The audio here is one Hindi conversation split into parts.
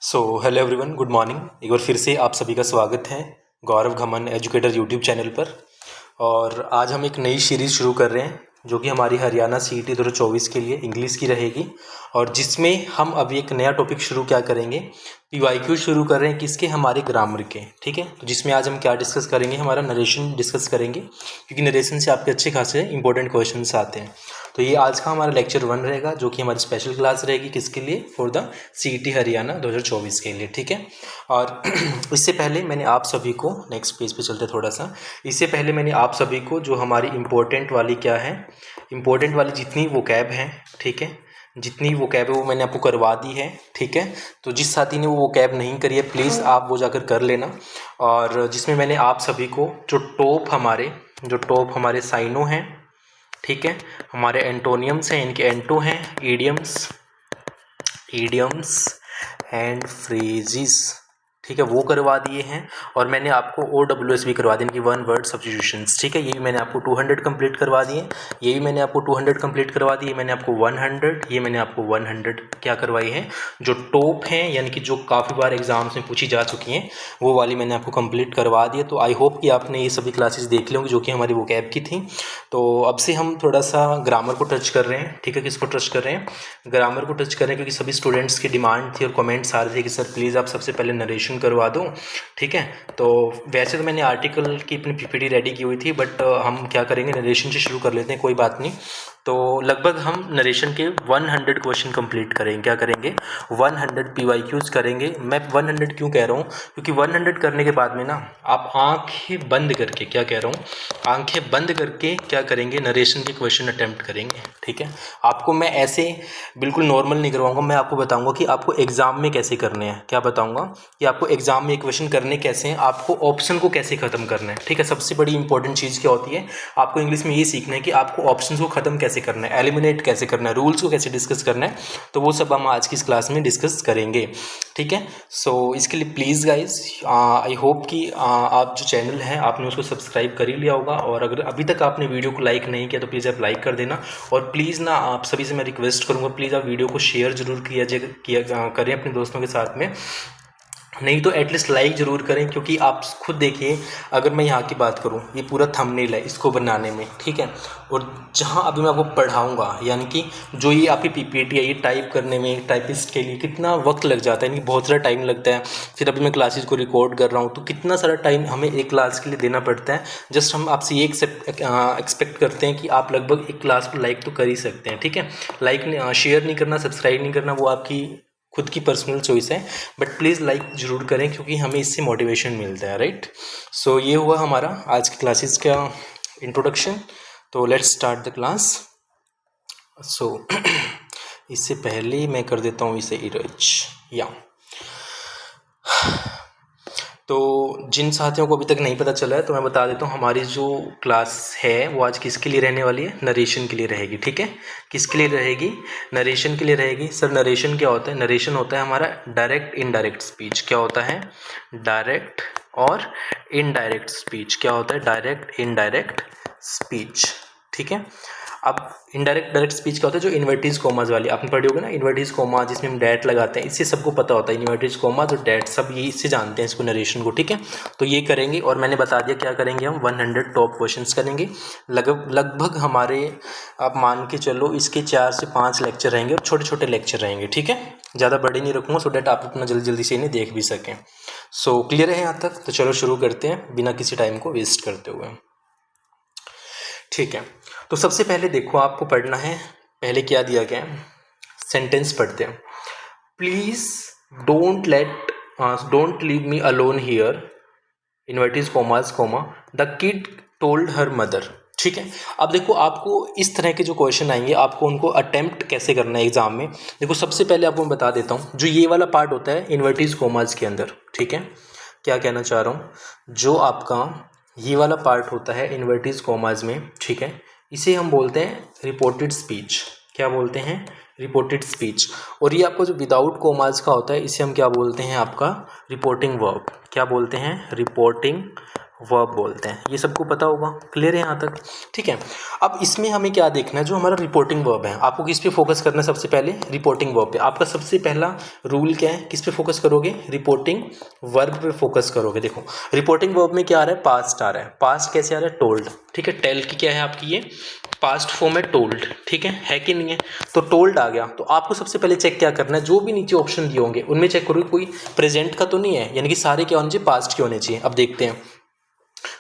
Hello everyone, good morning. एक बार फिर से आप सभी का स्वागत है गौरव घमन एजुकेटर यूट्यूब चैनल पर। और आज हम एक नई सीरीज़ शुरू कर रहे हैं जो कि हमारी हरियाणा सीईटी 2024 के लिए इंग्लिश की रहेगी, और जिसमें हम अभी एक नया टॉपिक शुरू क्या करेंगे, पीवाईक्यू शुरू कर रहे हैं किसके, हमारे ग्रामर के। ठीक है, तो जिसमें आज हम क्या डिस्कस करेंगे, हमारा नरेशन डिस्कस करेंगे, क्योंकि नरेशन से आपके अच्छे खासे इंपॉर्टेंट क्वेश्चंस आते हैं। तो ये आज का हमारा लेक्चर 1 रहेगा, जो कि हमारी स्पेशल क्लास रहेगी किसके लिए, फॉर द सीईटी हरियाणा 2024 के लिए। ठीक है, और इससे पहले मैंने आप सभी को, नेक्स्ट पेज पे चलते थोड़ा सा, इससे पहले मैंने आप सभी को जो हमारी इम्पोर्टेंट वाली क्या है, इम्पोर्टेंट वाली जितनी वोकैब है, ठीक है, जितनी वोकैब है वो मैंने आपको करवा दी है। ठीक है, तो जिस साथी ने वो वोकैब नहीं करी है प्लीज़ आप वो जाकर कर लेना। और जिसमें मैंने आप सभी को जो टॉप हमारे साइनो हैं, ठीक है, हमारे एंटोनियम्स हैं, इनके एंटो हैं, ईडियम्स एंड फ्रेजेस, ठीक है, वो करवा दिए हैं। और मैंने आपको OWS भी करवा दी, इनकी 1 वर्ड सब्स्टिट्यूशंस। ठीक है, ये भी मैंने आपको 200 कंप्लीट करवा दिए, ये भी मैंने आपको 200 कंप्लीट करवा दिए, मैंने आपको 100, ये मैंने आपको 100 क्या करवाई है, जो टॉप हैं, यानी कि जो काफ़ी बार एग्जाम्स में पूछी जा चुकी हैं, वो वाली मैंने आपको कंप्लीट करवा दी है। तो आई होप कि आपने ये सभी क्लासेस देख ली होंगी जो कि हमारी वोकैब की थी। तो अब से हम थोड़ा सा ग्रामर को टच कर रहे हैं। ठीक है, किसको टच कर रहे हैं, ग्रामर को टच कर रहे हैं, क्योंकि सभी स्टूडेंट्स की डिमांड थी और कमेंट्स आ रहे थे कि सर प्लीज़ आप सबसे पहले नरेशन करवा दो। ठीक है, तो वैसे तो मैंने आर्टिकल की अपनी पीपीटी रेडी की हुई थी, बट हम क्या करेंगे, नरेशन से शुरू कर लेते हैं, कोई बात नहीं। तो लगभग हम नरेशन के 100 क्वेश्चन कंप्लीट करेंगे, क्या करेंगे, 100 पीवाईक्यूज करेंगे। मैं 100 क्यों कह रहा हूँ, क्योंकि 100 करने के बाद में ना आप आंखें बंद करके, क्या कह रहा हूँ, आंखें बंद करके क्या करेंगे, नरेशन के क्वेश्चन अटेम्प्ट करेंगे। ठीक है, आपको मैं ऐसे बिल्कुल नॉर्मल नहीं करवाऊंगा, मैं आपको बताऊंगा कि आपको एग्जाम में कैसे करने हैं। क्या बताऊंगा कि आपको एग्जाम में क्वेश्चन करने कैसे हैं, आपको ऑप्शन को कैसे ख़त्म करना है। ठीक है, सबसे बड़ी इंपॉर्टेंट चीज़ क्या होती है, आपको इंग्लिश में ये सीखना है कि आपको ऑप्शंस को ख़त्म कैसे करना है, एलिमिनेट कैसे करना है, रूल्स को कैसे डिस्कस करना है। तो वो सब हम आज की इस क्लास में डिस्कस करेंगे। ठीक है, सो इसके लिए प्लीज़ गाइज, आई होप कि आप जो चैनल है आपने उसको सब्सक्राइब कर ही लिया होगा, और अगर अभी तक आपने वीडियो को लाइक नहीं किया तो प्लीज़ आप लाइक कर देना। और प्लीज़ ना आप सभी से मैं रिक्वेस्ट करूँगा, प्लीज़ आप वीडियो को शेयर ज़रूर करें अपने दोस्तों के साथ में, नहीं तो एटलीस्ट लाइक ज़रूर करें, क्योंकि आप खुद देखिए, अगर मैं यहाँ की बात करूँ, ये पूरा थंबनेल है इसको बनाने में। ठीक है, और जहाँ अभी मैं आपको पढ़ाऊँगा, यानी कि जो ये आपकी पीपीटी है, ये टाइप करने में टाइपिस्ट के लिए कितना वक्त लग जाता है, यानी बहुत सारा टाइम लगता है। फिर अभी मैं क्लासेस को रिकॉर्ड कर रहा हूँ, तो कितना सारा टाइम हमें एक क्लास के लिए देना पड़ता है। जस्ट हम आपसे ये एक्सपेक्ट करते हैं कि आप लगभग एक क्लास को लाइक तो कर ही सकते हैं। ठीक है, लाइक शेयर नहीं करना, सब्सक्राइब नहीं करना, वो आपकी खुद की पर्सनल चॉइस है, बट प्लीज़ लाइक ज़रूर करें, क्योंकि हमें इससे मोटिवेशन मिलता है, राइट। सो ये हुआ हमारा आज की क्लासेस का इंट्रोडक्शन। तो लेट्स स्टार्ट द क्लास। सो इससे पहले मैं कर देता हूँ इसे इरेज, या तो जिन साथियों को अभी तक नहीं पता चला है तो मैं बता देता हूँ, हमारी जो क्लास है वो आज किसके लिए रहने वाली है, नरेशन के लिए रहेगी। ठीक है, किसके लिए रहेगी, नरेशन के लिए रहेगी। सर नरेशन क्या होता है, नरेशन होता है हमारा डायरेक्ट इनडायरेक्ट स्पीच। क्या होता है, डायरेक्ट और इनडायरेक्ट स्पीच। क्या होता है, डायरेक्ट इनडायरेक्ट स्पीच। ठीक है, अब इनडायरेक्ट डायरेक्ट स्पीच क्या होता है, जो इन्वर्टिज कोमाज वाली आपने पढ़ी होगी ना, इन्वर्टिज कोमा जिसमें हम डैट लगाते हैं, इससे सबको पता होता है, इन्वर्टिज कोमाज और डैट सब ये इससे जानते हैं इसको, नरेशन को। ठीक है, तो ये करेंगे, और मैंने बता दिया क्या करेंगे, हम 100 टॉप क्वेश्चंस करेंगे। लगभग हमारे, आप मान के चलो, इसके 4 से 5 लेक्चर रहेंगे, और छोटे छोटे लेक्चर रहेंगे। ठीक है, ज़्यादा बड़े नहीं रखूँगा, सो डैट आप अपना जल्दी जल्दी से इन्हें देख भी सकें। सो क्लियर है यहाँ तक, तो चलो शुरू करते हैं बिना किसी टाइम को वेस्ट करते हुए। ठीक है, तो सबसे पहले देखो आपको पढ़ना है, पहले क्या दिया गया है, सेंटेंस पढ़ते हैं। Please don't leave me alone here, inverted commas comma, the kid told her mother. ठीक है, अब देखो आपको इस तरह के जो क्वेश्चन आएंगे, आपको उनको अटेम्प्ट कैसे करना है एग्जाम में। देखो सबसे पहले आपको मैं बता देता हूँ, जो ये वाला पार्ट होता है इन्वर्टिज कोमास के अंदर, ठीक है, क्या कहना चाह रहा हूँ, जो आपका ये वाला पार्ट होता है इन्वर्टिज कोमास में, ठीक है, इसे हम बोलते हैं रिपोर्टेड स्पीच। क्या बोलते हैं, रिपोर्टेड स्पीच। और ये आपको जो विदाउट कोमास का होता है इसे हम क्या बोलते हैं, आपका रिपोर्टिंग वर्ब। क्या बोलते हैं, रिपोर्टिंग वर्ब बोलते हैं। ये सबको पता होगा, क्लियर है यहाँ तक, ठीक है। अब इसमें हमें क्या देखना है, जो हमारा रिपोर्टिंग वर्ब है, आपको किस पे फोकस करना है, सबसे पहले रिपोर्टिंग वर्ब पे। आपका सबसे पहला रूल क्या है, किस पे फोकस करोगे, रिपोर्टिंग वर्ब पे फोकस करोगे। देखो रिपोर्टिंग वर्ब में क्या आ रहा है, पास्ट आ रहा है। पास्ट कैसे आ रहा है, टोल्ड, ठीक है। टेल की क्या है आपकी, ये पास्ट फॉर्म है टोल्ड, ठीक है कि नहीं है। तो टोल्ड आ गया, तो आपको सबसे पहले चेक क्या करना है, जो भी नीचे ऑप्शन दिए होंगे उनमें चेक करोगे कोई प्रेजेंट का तो नहीं है, यानी कि सारे क्या होने चाहिए, पास्ट के होने चाहिए। अब देखते हैं,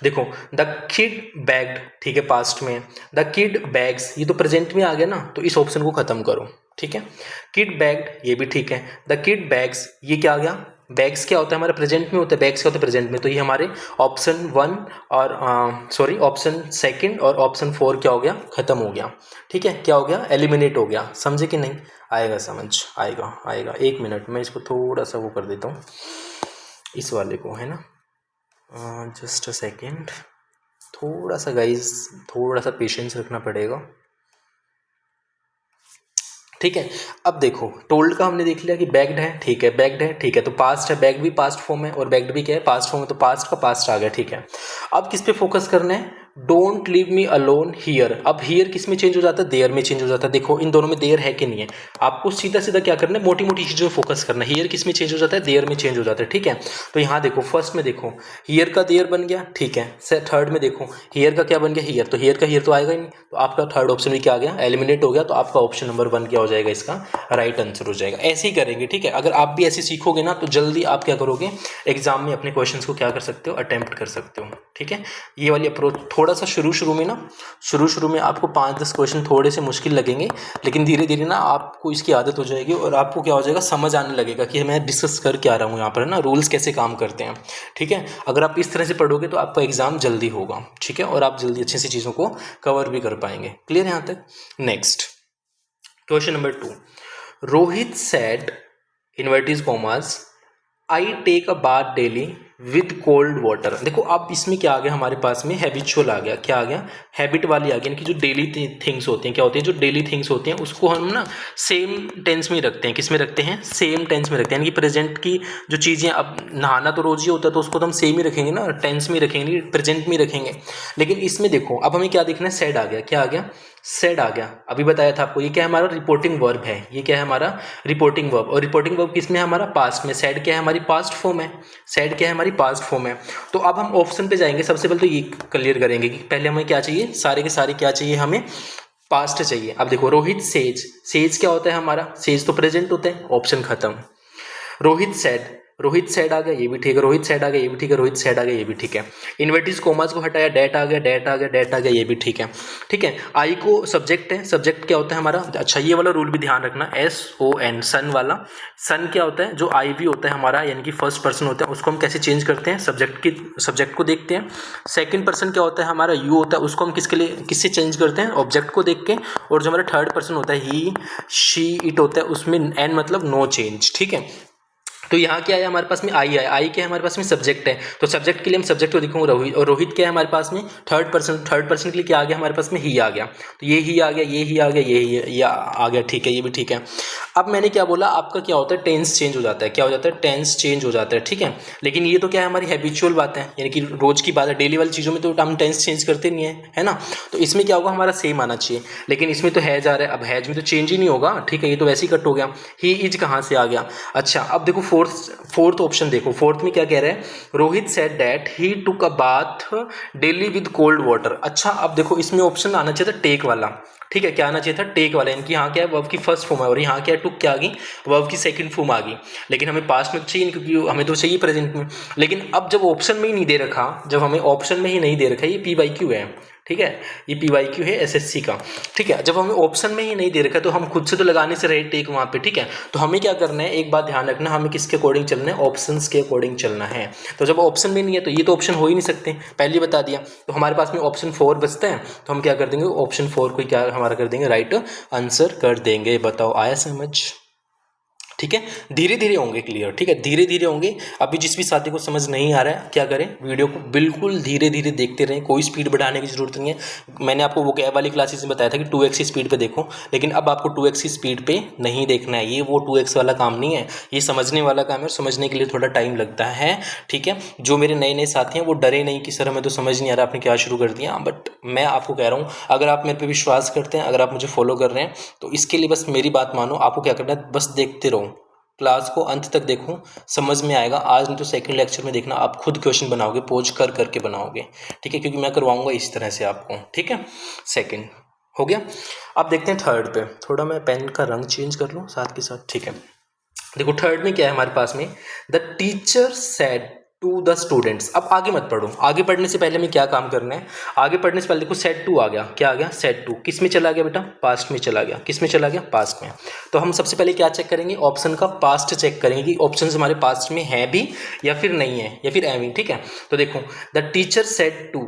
देखो द किड बैग्ड, ठीक है, पास्ट में। द किड बैग्स, ये तो प्रेजेंट में आ गया ना, तो इस ऑप्शन को खत्म करो, ठीक है। किड बैग्ड, ये भी ठीक है। द किड बैग्स, ये क्या आ गया, बैग्स क्या होता है हमारे प्रेजेंट में होता है, बैग्स क्या होता है प्रेजेंट में, तो ये हमारे ऑप्शन 1 और सॉरी ऑप्शन 2 और ऑप्शन 4 क्या हो गया, खत्म हो गया, ठीक है। क्या हो गया, एलिमिनेट हो गया। समझे कि नहीं, आएगा समझ, आएगा आएगा। 1 मिनट मैं इसको थोड़ा सा वो कर देता हूँ, इस वाले को, है ना, जस्ट अ सेकेंड, थोड़ा सा गाइस, थोड़ा सा पेशेंस रखना पड़ेगा, ठीक है। अब देखो टोल्ड का हमने देख लिया कि बैग्ड है, ठीक है, बैग्ड है, ठीक है। तो पास्ट है, बैग्ड भी पास्ट फॉर्म है और बैग्ड भी क्या है, पास्ट फॉर्म है, तो पास्ट का पास्ट आ गया, ठीक है। अब किस पे फोकस करना है, don't leave me alone here. अब हियर किस में चेंज हो जाता है, देयर में चेंज हो जाता है। देखो इन दोनों में देयर है कि नहीं है, आपको सीधा सीधा क्या करना है, मोटी मोटी चीज़ों में फोकस करना है। हियर किस में चेंज हो जाता है, देयर में चेंज हो जाता है, ठीक है। तो यहाँ देखो फर्स्ट में देखो हियर का देयर बन गया, ठीक है। थर्ड में देखो हियर का क्या बन गया, हियर, तो हियर का हियर तो आएगा ही नहीं, तो आपका थर्ड ऑप्शन भी क्या आ गया, एलिमिनेट हो गया। तो आपका ऑप्शन नंबर 1 क्या हो जाएगा, इसका राइट आंसर हो जाएगा। ऐसे ही करेंगे, ठीक है। अगर आप भी ऐसे सीखोगे ना तो जल्दी आप क्या करोगे, एग्जाम में अपने क्वेश्चंस को क्या कर सकते हो, अटेम्प्ट कर सकते हो, ठीक है। ये वाली अप्रोच थोड़ा सा शुरू में ना, शुरू में आपको 5-10 क्वेश्चन थोड़े से मुश्किल लगेंगे, लेकिन धीरे धीरे ना आपको इसकी आदत हो जाएगी और आपको क्या हो जाएगा, समझ आने लगेगा कि मैं डिस्कस कर क्या रहा हूँ यहाँ पर, है ना, रूल्स कैसे काम करते हैं, ठीक है। अगर आप इस तरह से पढ़ोगे तो आपका एग्जाम जल्दी होगा, ठीक है, और आप जल्दी अच्छे से चीज़ों को कवर भी कर पाएंगे। क्लियर है यहाँ तक। Next question number 2, Rohit said inverted commas I take a bath daily with cold water. देखो अब इसमें क्या आ गया, हमारे पास में हैबिचुअल आ गया, क्या आ गया, हैबिट वाली आ गई, यानी कि जो डेली थिंग्स होती हैं, क्या होती है, जो डेली थिंग्स होती हैं उसको हम ना सेम टेंस में रखते हैं। किस में रखते हैं, सेम टेंस में रखते हैं, यानी कि प्रेजेंट की जो चीज़ें, अब नहाना तो रोज ही होता है तो उसको तो हम सेम ही रखेंगे ना, टेंस में रखेंगे, प्रेजेंट में रखेंगे। लेकिन इसमें देखो अब हमें क्या देखना है, सेड आ गया, क्या आ गया, सेड आ गया। अभी बताया था आपको, ये क्या है, हमारा रिपोर्टिंग वर्ब है, ये क्या है, हमारा रिपोर्टिंग वर्ब। और रिपोर्टिंग वर्ब किसमें है, हमारा पास्ट में। सेड क्या है, हमारी पास्ट फॉर्म है, सेड क्या है, हमारी पास्ट फॉर्म है। तो अब हम ऑप्शन पे जाएंगे, सबसे पहले तो ये क्लियर करेंगे कि पहले हमें क्या चाहिए, सारे के सारे क्या चाहिए, हमें पास्ट चाहिए। अब देखो रोहित सेज, सेज क्या होता है हमारा, सेज तो प्रेजेंट होता है, ऑप्शन खत्म। रोहित सेड, रोहित सेड आ गया, ये भी ठीक है। रोहित सेड आ गया, ये भी ठीक है। रोहित सेड आ गया, ये भी ठीक है। इन्वर्टिस कोमास को हटाया, डेट आ गया, डेट आ गया, डेट आ गया, ये भी ठीक है, ठीक है। आई को सब्जेक्ट है, सब्जेक्ट क्या होता है हमारा, अच्छा ये वाला रूल भी ध्यान रखना, SON, सन वाला। सन क्या होता है, जो IV होता है हमारा, यानी कि फर्स्ट पर्सन होता है, उसको हम कैसे चेंज करते हैं, सब्जेक्ट को देखते हैं। सेकंड पर्सन क्या होता है हमारा, यू होता है, उसको हम किससे चेंज करते हैं, ऑब्जेक्ट को देख के। और जो हमारा थर्ड पर्सन होता है, ही, शी, इट होता है, उसमें एन मतलब नो चेंज, ठीक है। तो यहाँ क्या है हमारे पास में, आई है, आई क्या है हमारे पास में, सब्जेक्ट है। तो सब्जेक्ट के लिए हम सब्जेक्ट को लिखूंगा रोहित, और रोहित क्या है हमारे पास में, थर्ड पर्सन के लिए क्या आ गया हमारे पास में, ही आ गया। तो ये ही आ गया, ये ही आ गया, ये आ गया, ठीक है, ये भी ठीक है। अब मैंने क्या बोला, आपका क्या होता है, टेंस चेंज हो जाता है, क्या हो जाता है, टेंस चेंज हो जाता है, ठीक है। लेकिन ये तो क्या है, हमारी हैबिचुअल बात है, यानी कि रोज की बात है, डेली वाली चीज़ों में तो हम टेंस चेंज करते नहीं है ना। तो इसमें क्या होगा, हमारा सेम आना चाहिए। लेकिन इसमें तो हैज आ रहा है, अब हैज में तो चेंज ही नहीं होगा, ठीक है, ये तो वैसे ही कट हो गया। ही इज कहाँ से आ गया, अच्छा अब देखो फोर्थ ऑप्शन देखो, फोर्थ में क्या कह रहा है, Rohit said that he took a bath daily with cold water. अच्छा अब देखो इसमें ऑप्शन आना चाहिए था टेक वाला, ठीक है, क्या आना चाहिए था, टेक वाला, इनकी यहाँ क्या है, वर्ब की फर्स्ट फॉर्म है, और यहाँ क्या है, टुक क्या आ गई, वर्ब की सेकंड फॉर्म आ गई। लेकिन हमें पास्ट में चाहिए नहीं, क्योंकि हमें तो चाहिए प्रेजेंट में। लेकिन अब जब ऑप्शन में ही नहीं दे रखा, जब हमें ऑप्शन में ही नहीं दे रखा, ये PYQ है, ठीक है, ये PYQ है SSC का, ठीक है। जब हमें ऑप्शन में ही नहीं दे रखा तो हम खुद से तो लगाने से रहे टेक वहाँ पे, ठीक है। तो हमें क्या करना है, एक बात ध्यान रखना, हमें किसके अकॉर्डिंग चलना है, ऑप्शंस के अकॉर्डिंग चलना है। तो जब ऑप्शन में नहीं है तो ये तो ऑप्शन हो ही नहीं सकते, पहले बता दिया। तो हमारे पास में ऑप्शन 4 बचता है, तो हम क्या कर देंगे, ऑप्शन 4 को क्या हमारा कर देंगे, राइट आंसर कर देंगे। बताओ आया समझ, ठीक है, धीरे धीरे होंगे क्लियर, ठीक है, धीरे धीरे होंगे। अभी जिस भी साथी को समझ नहीं आ रहा है क्या करें, वीडियो को बिल्कुल धीरे धीरे देखते रहें, कोई स्पीड बढ़ाने की ज़रूरत नहीं है। मैंने आपको वो वाली क्लासेस में बताया था कि 2x की स्पीड पे देखो, लेकिन अब आपको 2x की स्पीड पे नहीं देखना है, ये वो 2x वाला काम नहीं है, ये समझने वाला काम है, और समझने के लिए थोड़ा टाइम लगता है। ठीक है, जो मेरे नए नए साथी हैं वो डरे नहीं कि सर हमें तो समझ नहीं आ रहा आपने क्या शुरू कर दिया, बट मैं आपको कह रहा हूँ अगर आप मेरे पे विश्वास करते हैं, अगर आप मुझे फॉलो कर रहे हैं, तो इसके लिए बस मेरी बात मानो, आपको क्या करना है, बस देखते रहो, क्लास को अंत तक देखो, समझ में आएगा। आज नहीं तो सेकंड लेक्चर में देखना, आप खुद क्वेश्चन बनाओगे, पोज कर करके बनाओगे, ठीक है, क्योंकि मैं करवाऊंगा इस तरह से आपको, ठीक है। सेकंड हो गया। अब देखते हैं थर्ड पे, थोड़ा मैं पेन का रंग चेंज कर लूँ साथ के साथ, ठीक है। देखो थर्ड में क्या है हमारे पास में, the teacher said to the students. अब आगे मत पढ़ो, आगे पढ़ने से पहले में क्या काम करना है, आगे पढ़ने से पहले देखो सेड टू आ गया, क्या आ गया, सेड टू किस में चला गया बेटा, पास्ट में चला गया, किस में चला गया, पास्ट में। तो हम सबसे पहले क्या चेक करेंगे, ऑप्शन का पास्ट चेक करेंगे कि ऑप्शन हमारे पास्ट में है भी या फिर नहीं है, या फिर एवी, ठीक है। तो देखो the teacher said to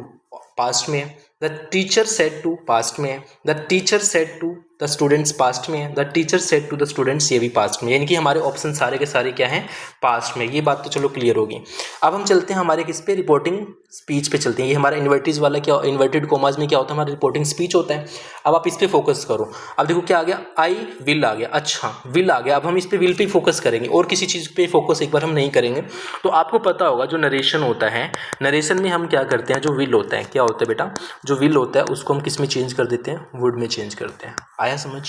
past में, the teacher said to past में, the teacher said to the students past में, the teacher said to the students, ये भी पास्ट में, यानी कि हमारे ऑप्शन सारे के सारे क्या हैं, पास्ट में। ये बात तो चलो क्लियर होगी। अब हम चलते हैं हमारे किस पे, रिपोर्टिंग स्पीच पे चलते हैं। ये हमारा इन्वर्टेड वाला क्या, इन्वर्टेड कॉमास में क्या होता है, हमारा रिपोर्टिंग स्पीच होता है। अब आप इस पे फोकस करो। अब देखो क्या आ गया, आई विल आ गया, अच्छा विल आ गया। अब हम इस पे विल पे फोकस करेंगे और किसी चीज़ पे फोकस एक बार हम नहीं करेंगे। तो आपको पता होगा जो नरेशन होता है, नरेशन में हम क्या करते हैं, जो विल होता है, क्या होता है बेटा, जो विल होता है उसको हम किस में चेंज कर देते हैं, वुड में चेंज करते हैं। आया समझ,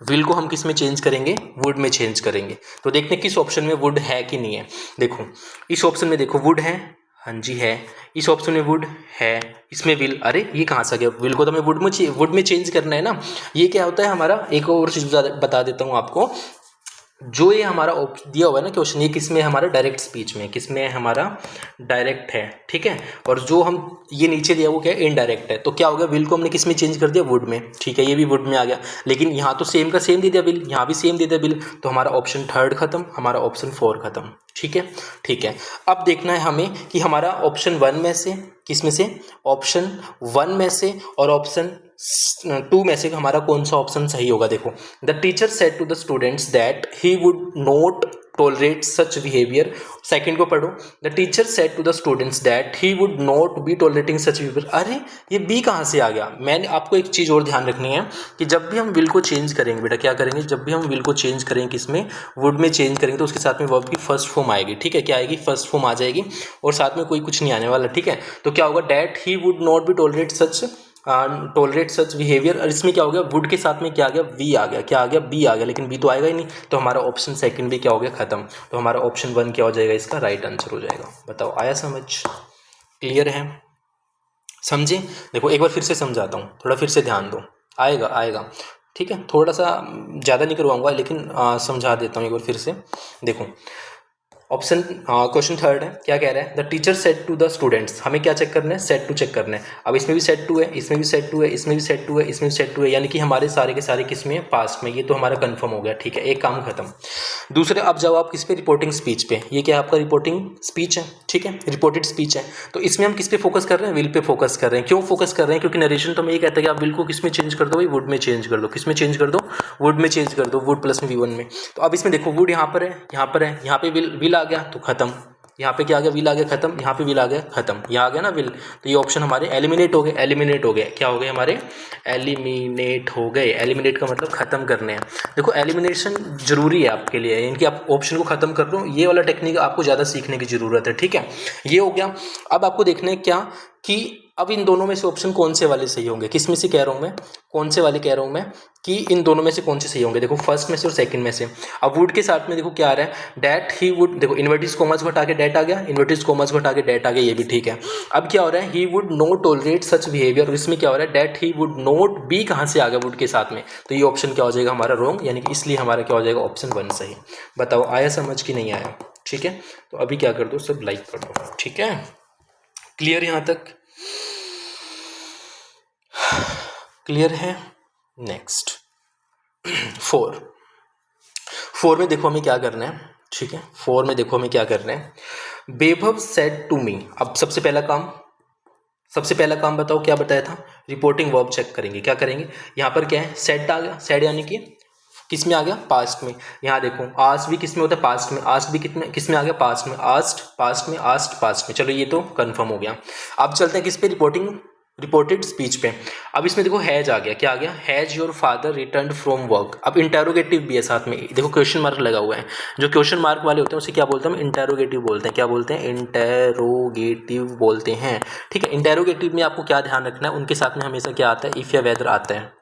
विल को हम किस में चेंज करेंगे, वुड में चेंज करेंगे। तो देखते हैं किस ऑप्शन में वुड है कि नहीं है। देखो इस ऑप्शन में देखो वुड है, हाँ जी है, इस ऑप्शन में वुड है, इसमें विल, अरे ये कहाँ से आ गया, विल को तो हमें वुड में चेंज करना है ना। ये क्या होता है हमारा, एक और चीज़ बता देता हूँ आपको, जो ये हमारा दिया हुआ है ना क्वेश्चन, ये किस में है, हमारा डायरेक्ट स्पीच में, किस में है, हमारा डायरेक्ट है, ठीक है। और जो हम ये नीचे दिया वो क्या है, इनडायरेक्ट है। तो क्या हो गया, विल को हमने किस में चेंज कर दिया, वुड में, ठीक है, ये भी वुड में आ गया। लेकिन यहाँ तो सेम का सेम दे दिया विल, यहाँ भी सेम दे दिया विल, तो हमारा ऑप्शन थर्ड खत्म, हमारा ऑप्शन फोर खत्म, ठीक है, ठीक है। अब देखना है हमें कि हमारा ऑप्शन वन में से, किस में से, ऑप्शन वन में से और ऑप्शन टू में से हमारा कौन सा ऑप्शन सही होगा। देखो the teacher said to the students that he would not tolerate such behaviour. Second को पढ़ो, the teacher said to the students that he would not be tolerating such behaviour. अरे ये बी कहाँ से आ गया। मैंने आपको एक चीज़ और ध्यान रखनी है कि जब भी हम विल को चेंज करेंगे बेटा, क्या करेंगे, जब भी हम विल को चेंज करेंगे किसमें, वुड में चेंज करेंगे, तो उसके साथ में वर्ब की फर्स्ट फॉर्म आएगी, ठीक है, क्या आएगी, फर्स्ट फॉर्म आ जाएगी, और साथ में कोई कुछ नहीं आने वाला, ठीक है। तो क्या होगा, that he would not B tolerate such behaviour, और इसमें क्या हो गया, वुड के साथ में क्या आ गया, वी आ गया, क्या आ गया, बी आ गया, लेकिन बी तो आएगा ही नहीं, तो हमारा ऑप्शन सेकंड भी क्या हो गया, खत्म। तो हमारा ऑप्शन वन क्या हो जाएगा, इसका राइट आंसर हो जाएगा। बताओ आया समझ, क्लियर है, समझे। देखो एक बार फिर से समझाता हूँ, थोड़ा फिर से ध्यान दो, आएगा आएगा, ठीक है, थोड़ा सा ज़्यादा नहीं करवाऊंगा, लेकिन समझा देता हूँ एक बार फिर से। देखो ऑप्शन क्वेश्चन थर्ड है, क्या कह रहा है, the teacher said to the students, हमें क्या चेक करना है, सेड टू चेक करना है। अब इसमें भी सेड टू है, इसमें भी सेड टू है, इसमें भी सेड टू है, इसमें भी सेड टू है, यानी कि हमारे सारे के सारे किस में, पास्ट में। ये तो हमारा कंफर्म हो गया, ठीक है, एक काम खत्म। दूसरे अब जाओ आप किस पे, रिपोर्टिंग स्पीच पे। ये क्या आपका रिपोर्टिंग स्पीच है, ठीक है, रिपोर्टेड स्पीच है। तो इसमें हम किस पे फोकस कर रहे हैं, विल पे फोकस कर रहे हैं। क्यों फोकस कर रहे हैं, क्योंकि नरेशन तो हमें ये कहता है कि आप विल को किस में चेंज कर दो भाई, वुड में चेंज कर दो, किस में चेंज कर दो, वुड में चेंज कर दो, वुड प्लस में V1 में। तो अब इसमें देखो वुड यहाँ पर है, यहाँ पर है, यहाँ पे विल आ गया तो खत्म, यहाँ पे क्या आ गया, विल आ गया खत्म, यहाँ पे विल आ गया खत्म, यहाँ आ गया ना विल, तो ये ऑप्शन हमारे एलिमिनेट हो गए, एलिमिनेट हो गए, क्या हो गए हमारे, एलिमिनेट हो गए। एलिमिनेट का मतलब खत्म करने हैं। देखो एलिमिनेशन जरूरी है आपके लिए, इनकी आप ऑप्शन को खत्म कर दो, ये वाला टेक्निक आपको ज़्यादा सीखने की ज़रूरत है, ठीक है, ये हो गया। अब आपको देखना है क्या कि अब इन दोनों में से ऑप्शन कौन से वाले सही होंगे, किस में से कह रहा हूँ मैं, कौन से वाले कह रहा हूँ मैं कि इन दोनों में से कौन से सही होंगे। देखो फर्स्ट में से और सेकंड में से। अब वुड के साथ में देखो क्या आ रहा है, डैट ही वुड, देखो इन्वर्टिस कॉमास को हटा के डैट आ गया, इन्वर्टिस कॉमास को हटा के डैट आ गया, ये भी ठीक है। अब क्या हो रहा है, ही would not tolerate such behaviour, और इसमें क्या हो रहा है, that he would not B कहाँ से आ गया, वुड के साथ में, तो ये ऑप्शन क्या हो जाएगा हमारा रॉन्ग, यानी कि इसलिए हमारा क्या हो जाएगा, ऑप्शन वन सही। बताओ आया समझ कि नहीं आया, ठीक है। तो अभी क्या कर दो, सब लाइक कर दो, ठीक है, क्लियर यहाँ तक, क्लियर है। नेक्स्ट फोर में देखो हमें क्या करना है, ठीक है, फोर में देखो हमें क्या करना है, बेभव सेड टू मी। अब सबसे पहला काम बताओ क्या बताया था, रिपोर्टिंग वर्ब चेक करेंगे, क्या करेंगे, यहाँ पर क्या है, सेड आ गया, सेड यानी कि किस में आ गया, पास्ट में। यहाँ देखो आस्ट भी किस में होता है, पास्ट में। आस्ट भी किस में आ गया, पास्ट में। आस्ट पास्ट में, आस्ट पास्ट में। चलो ये तो कंफर्म हो गया। अब चलते हैं किस पे, रिपोर्टेड स्पीच पे। अब इसमें देखो हैज आ गया, क्या आ गया, has your father return from work. अब इंटेरोगेटिव भी है साथ में, देखो क्वेश्चन मार्क लगा हुआ है। जो क्वेश्चन मार्क वाले होते हैं उसे क्या बोलते हैं, हम इंटेरोगेटिव बोलते हैं। क्या बोलते हैं, इंटेरोगेटिव बोलते हैं। ठीक है, इंटेरोगेटिव में आपको क्या ध्यान रखना है, उनके साथ में हमेशा क्या आता है, इफ या वेदर आता है।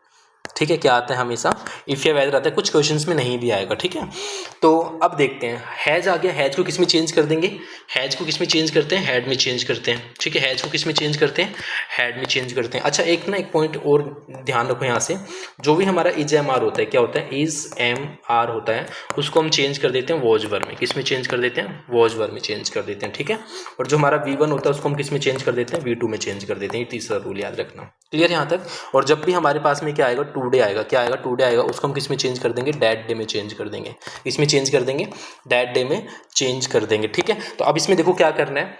ठीक है, क्या आता है, हमेशा इफ या वेदर आता है, कुछ क्वेश्चंस में नहीं भी आएगा। ठीक है, तो अब देखते हैं, हैज आ गया, हैज को किस में चेंज कर देंगे, हैज को किस में चेंज करते हैं, हैड में चेंज करते हैं। ठीक है, हैज को किस में चेंज करते हैं, हैड में चेंज करते हैं। अच्छा एक पॉइंट और ध्यान रखो यहाँ से, जो भी हमारा इज एम आर होता है, क्या होता है, इज एम आर होता है, उसको हम चेंज कर देते हैं वॉज वर्ब में। किस में चेंज कर देते हैं, वॉज वर्ब में चेंज कर देते हैं। ठीक है, और जो हमारा V1 होता है उसको हम किस में चेंज कर देते हैं, V2 में चेंज कर देते हैं। ये तीसरा रूल याद रखना। क्लियर यहाँ तक। और जब भी हमारे पास में क्या आएगा, टुडे आएगा, क्या आएगा, टुडे आएगा, उसको हम किस में चेंज कर देंगे, डैट डे में चेंज कर देंगे। इसमें चेंज कर देंगे, डैट डे में चेंज कर देंगे। ठीक है, तो अब इसमें देखो क्या करना है,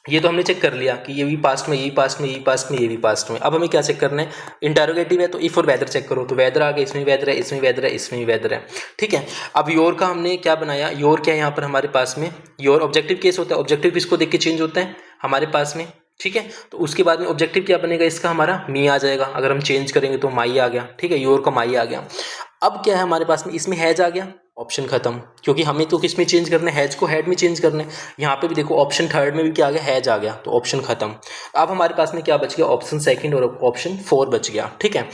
ये तो हमने चेक कर लिया कि ये भी पास्ट में, ये पास्ट में, ये पास्ट में, ये भी पास्ट में। अब हमें क्या चेक करना है, इंटेरोगेटिव है तो इफ और वेदर चेक करो, तो वेदर आ गया, इसमें वेदर है, इसमें वेदर है, इसमें भी वेदर है। ठीक है, अब योर का हमने क्या बनाया, योर क्या है यहाँ पर हमारे पास में, योर ऑब्जेक्टिव केस होता है। ऑब्जेक्टिव किसको देख के चेंज होता है हमारे पास में। ठीक है, तो उसके बाद में ऑब्जेक्टिव क्या बनेगा इसका, हमारा मी आ जाएगा। अगर हम चेंज करेंगे तो माई आ गया। ठीक है, योर का माई आ गया। अब क्या है हमारे पास में, इसमें हैज आ गया, ऑप्शन खत्म, क्योंकि हमें तो किस में चेंज करना है, हैज को हैड में चेंज करना है। यहाँ पे भी देखो ऑप्शन थर्ड में भी क्या आ गया, हैज आ गया, तो ऑप्शन खत्म। अब हमारे पास में क्या बच गया, ऑप्शन सेकंड और ऑप्शन 4 बच गया। ठीक है,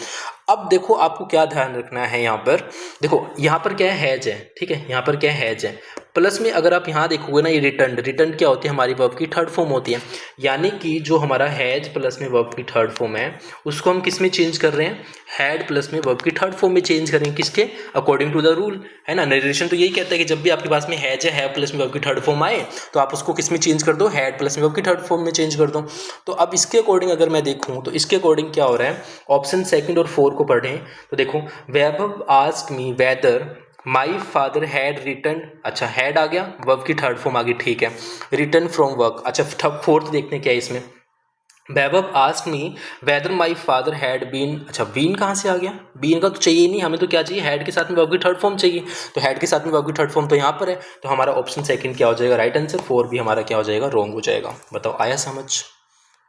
अब देखो आपको क्या ध्यान रखना है यहाँ पर, देखो यहाँ पर क्या है, हैज है। ठीक है, यहाँ पर क्या है, हैज है। प्लस में अगर आप यहाँ देखोगे ना, ये रिटर्न क्या होती है, हमारी वर्ब की थर्ड फॉर्म होती है। यानी कि जो हमारा हैज प्लस में वर्ब की थर्ड फॉर्म है, उसको हम किस में चेंज कर रहे हैं, हैड प्लस में वर्ब की थर्ड फॉर्म में चेंज करेंगे। किसके, अकॉर्डिंग टू द रूल, है ना। नरेशन तो यही कहता है कि जब भी आपके पास में हैज है प्लस में वर्ब की थर्ड फॉर्म आए, तो आप उसको किस में चेंज कर दो, हैड प्लस में वर्ब की थर्ड फॉर्म में चेंज कर दो। तो अब इसके अकॉर्डिंग अगर मैं देखूँ तो इसके अकॉर्डिंग क्या हो रहा है, ऑप्शन सेकंड और 4 को पढ़ें तो देखो, Vaibhav asked me whether my father had return. अच्छा, हैड आ गया, वर्ब की थर्ड फॉर्म आ गई। ठीक है, रिटर्न फ्रॉम वर्क। अच्छा फोर्थ देखते हैं क्या है इसमें, Vaibhav asked me whether my father had been. अच्छा बीन कहाँ से आ गया, बीन का तो चाहिए नहीं, हमें तो क्या चाहिए, हैड के साथ में वर्ब की थर्ड फॉर्म चाहिए। तो हैड के साथ में वर्ब की थर्ड फॉर्म तो यहाँ पर है, तो हमारा ऑप्शन सेकंड क्या हो जाएगा, राइट आंसर। 4 भी हमारा क्या हो जाएगा, रॉन्ग हो जाएगा। बताओ आया समझ,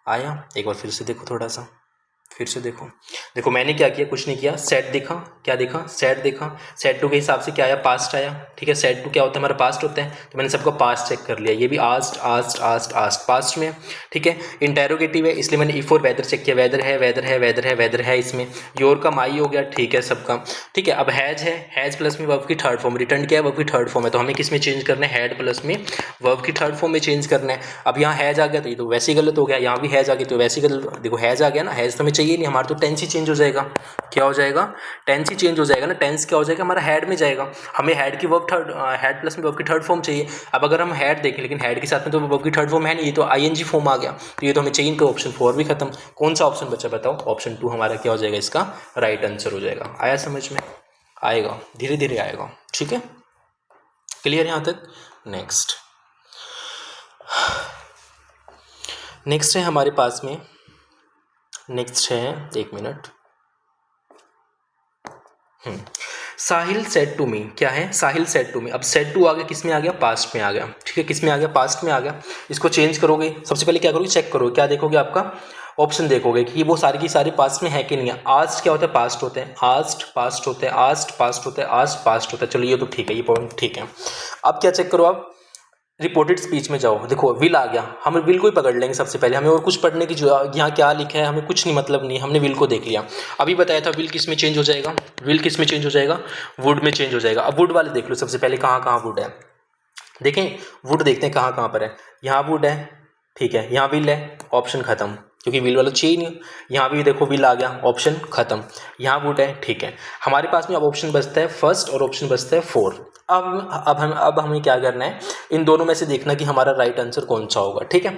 आया। एक बार फिर से देखो, थोड़ा सा फिर से देखो मैंने क्या किया, कुछ नहीं किया। सेट देखा, क्या देखा, सेट देखा, सेट टू के हिसाब से क्या आया, पास्ट आया। ठीक है, सेट टू क्या होता है, हमारा पास्ट होता है, तो मैंने सबका पास्ट चेक कर लिया। ये भी asked asked asked asked past में। ठीक है, इंटेरोगेटिव है इसलिए मैंने इफ और वेदर चेक किया, वेदर है, वेदर है, वेदर है, वेदर है इसमें। योर का माई हो गया, ठीक है सबका। ठीक है, अब हैज है, हैज प्लस में वर्ब की थर्ड फॉर्म, रिटर्न क्या है, वर्ब की थर्ड फॉर्म है, तो हमें किस में चेंज करना है, हैड प्लस में वर्ब की थर्ड फॉर्म में चेंज करना है। अब यहाँ हैज आ गया तो ये तो वैसे ही गलत हो गया, यहाँ भी हैज आ गई तो वैसे ही गलत। देखो हैज आ गया ना, हैज तो हमें चाहिए नहीं, हमारा तो टेंस ही चेंज हो जाएगा। क्या हो जाएगा, टेंस ही चेंज हो जाएगा ना। टेंस क्या हो जाएगा, हमारा हैड में जाएगा। हमें हैड की वर्ब थर्ड, हैड प्लस में वर्ब की थर्ड फॉर्म चाहिए। अब अगर हम हैड देखें, लेकिन हैड के साथ में तो वर्ब की थर्ड फॉर्म है नहीं, ये तो आईएनजी फॉर्म आ गया, तो ये तो हमें चाहिए, तो ऑप्शन 4 भी खत्म। कौन सा ऑप्शन बचा बताओ, ऑप्शन 2 हमारा क्या हो जाएगा, इसका राइट आंसर हो जाएगा। आया समझ में, आएगा, धीरे धीरे आएगा। ठीक है, क्लियर यहाँ तक। नेक्स्ट है हमारे पास में, नेक्स्ट है, एक minute. Sahil said to me, क्या है, साहिल सेड टू मी। अब सेड टू आ गया, किस में आ गया, पास्ट में आ गया। ठीक है, किस में आ गया, पास्ट में आ गया। इसको चेंज करोगे, सबसे पहले क्या करोगे, चेक करोगे, क्या देखोगे, आपका ऑप्शन देखोगे कि वो सारी की सारी पास्ट में है कि नहीं है। आस्ट क्या होता है, पास्ट होते हैं, आस्ट पास्ट होते हैं, आस्ट पास्ट होता है, आस्ट पास्ट होता है। चलो ये तो ठीक है, ये पॉइंट ठीक है। अब क्या चेक करो, आप रिपोर्टेड स्पीच में जाओ, देखो विल आ गया, हम विल को ही पकड़ लेंगे सबसे पहले। हमें और कुछ पढ़ने की जो यहाँ क्या लिखा है हमें कुछ नहीं मतलब नहीं, हमने विल को देख लिया। अभी बताया था विल किस में चेंज हो जाएगा, विल किस में चेंज हो जाएगा, वुड में चेंज हो जाएगा। अब वुड वाले देख लो सबसे पहले, कहाँ कहाँ वुड है, देखें वुड देखते हैं कहाँ कहाँ पर है। यहाँ वुड है, ठीक है, यहाँ विल है, ऑप्शन खत्म, क्योंकि विल वाला चाहिए नहीं। यहाँ भी देखो विल आ गया, ऑप्शन खत्म। यहाँ वुड है, ठीक है। हमारे पास में अब ऑप्शन बचता है फर्स्ट और ऑप्शन बचता है 4। अब हमें क्या करना है, इन दोनों में से देखना कि हमारा राइट आंसर कौन सा होगा। ठीक है,